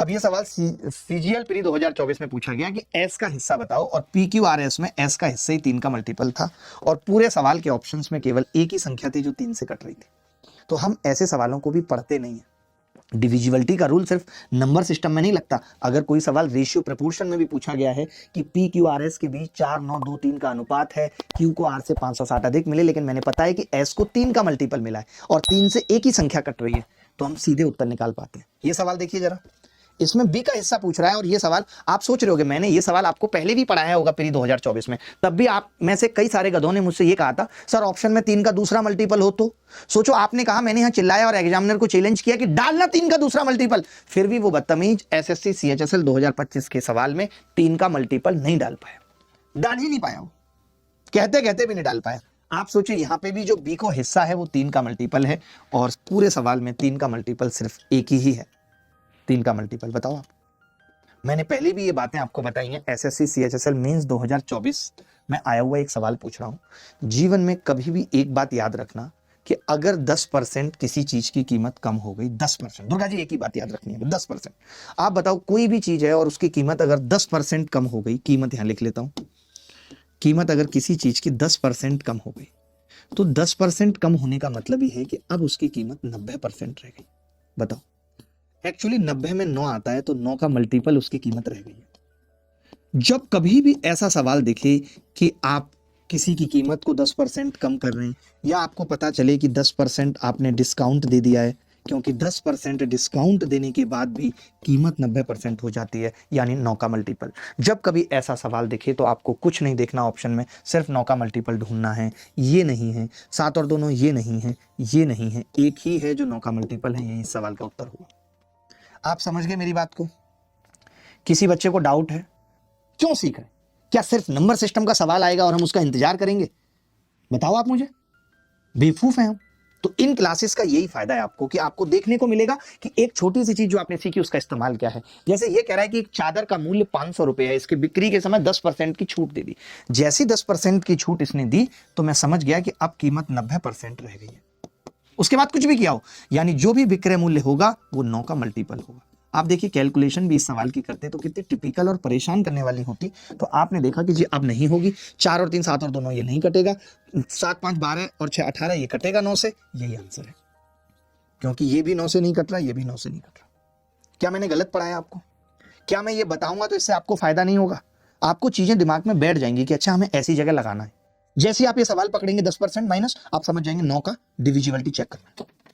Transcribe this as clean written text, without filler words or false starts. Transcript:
अब ये सवाल सीजीएल प्री 2024 में पूछा गया कि एस का हिस्सा बताओ, और पी क्यू आर एस में एस का हिस्सा ही 3 का मल्टीपल था और पूरे सवाल के ऑप्शंस में केवल एक ही संख्या थी जो 3 से कट रही थी। तो हम ऐसे सवालों को भी पढ़ते नहीं है। डिविजिबिलिटी का रूल सिर्फ नंबर सिस्टम में नहीं लगता। अगर कोई सवाल रेशियो प्रपोर्शन में भी पूछा गया है कि पी क्यू आर एस के बीच 4 9 2 3 का अनुपात है, क्यू को आर से 560 अधिक मिले, लेकिन मैंने पता है कि एस को 3 का मल्टीपल मिला है और 3 से एक ही संख्या कट रही है, तो हम सीधे उत्तर निकाल पाते हैं। ये सवाल देखिए जरा, इसमें बी का हिस्सा पूछ रहा है और ये सवाल आप सोच रहे होगे मैंने ये सवाल आपको पहले भी पढ़ाया होगा प्री 2024 में, तब भी आप में से कई सारे गधों ने मुझसे ये कहा था सर ऑप्शन में 3 का दूसरा मल्टीपल हो तो। सोचो आपने कहा, मैंने यहां चिल्लाया और एग्जामिनर को चैलेंज किया कि डालना 3 का दूसरा मल्टीपल, फिर भी वो बदतमीज एसएससी सीएचएसएल 2025 के सवाल में 3 का मल्टीपल नहीं डाल पाया, डाल ही नहीं पाया, वो कहते कहते भी नहीं डाल पाया। आप सोचिए यहां पे भी जो बी को हिस्सा है वो 3 का मल्टीपल है और पूरे सवाल में 3 का मल्टीपल सिर्फ एक ही है। 3 का मल्टीपल बताओ आप। मैंने पहले भी ये बातें आपको बताई हैं। एसएससी सीएचएसएल मेंस 2024 में आया हुआ एक सवाल पूछ रहा हूं। जीवन में कभी भी एक बात याद रखना कि अगर 10% किसी चीज की कीमत कम हो गई, 10%, दुर्गा जी एक ही बात याद रखनी है, 10%। आप बताओ कोई भी चीज है और उसकी कीमत अगर 10% कम हो गई, कीमत यहां लिख लेता हूं, कीमत अगर किसी चीज की 10% कम हो गई तो 10% कम होने का मतलब ही है कि अब उसकी कीमत 90% रह गई। बताओ, एक्चुअली 90 में 9 आता है तो 9 का मल्टीपल उसकी कीमत रह गई है। जब कभी भी ऐसा सवाल दिखे कि आप किसी की कीमत को 10% कम कर रहे हैं या आपको पता चले कि 10% आपने डिस्काउंट दे दिया है, क्योंकि 10% डिस्काउंट देने के बाद भी कीमत 90% हो जाती है, यानी 9 का मल्टीपल। जब कभी ऐसा सवाल दिखे तो आपको कुछ नहीं देखना ऑप्शन में, सिर्फ 9 का मल्टीपल ढूंढना है। ये नहीं है 7 और दोनों, ये नहीं है, ये नहीं है, एक ही है जो 9 का मल्टीपल है। यही इस सवाल का उत्तर हुआ। आप समझ गए मेरी बात को? किसी बच्चे को डाउट है, क्यों सीख रहे? क्या सिर्फ नंबर सिस्टम का सवाल आएगा और हम उसका इंतजार करेंगे? बताओ आप मुझे, बेवकूफ हैं हम। तो इन क्लासेस का यही फायदा है आपको कि आपको देखने को मिलेगा कि एक छोटी सी चीज जो आपने सीखी उसका इस्तेमाल क्या है। जैसे ये कह रहा है कि एक चादर का मूल्य 500 रुपए है, इसकी बिक्री के समय 10% की छूट दे दी। जैसी 10% की छूट इसने दी तो मैं समझ गया कि अब कीमत 90% रह गई है। उसके बाद कुछ भी किया हो, यानी जो भी विक्रय मूल्य होगा वो 9 का मल्टीपल होगा। आप देखिए कैलकुलेशन भी इस सवाल की करते तो कितनी टिपिकल और परेशान करने वाली होती। तो आपने देखा कि जी अब नहीं होगी, 4 और 3 7 और दोनों ये नहीं कटेगा, 7 5 12 और 6 18 ये कटेगा 9 से। यही आंसर है, क्योंकि ये भी 9 से नहीं कट रहा, ये भी 9 से नहीं कट रहा। क्या मैंने गलत पढ़ाया आपको? क्या मैं ये बताऊंगा तो इससे आपको फायदा नहीं होगा? आपको चीजें दिमाग में बैठ जाएंगी कि अच्छा हमें ऐसी जगह लगाना है। जैसे आप ये सवाल पकड़ेंगे 10% माइनस, आप समझ जाएंगे 9 का डिविजिबिलिटी चेक करना है।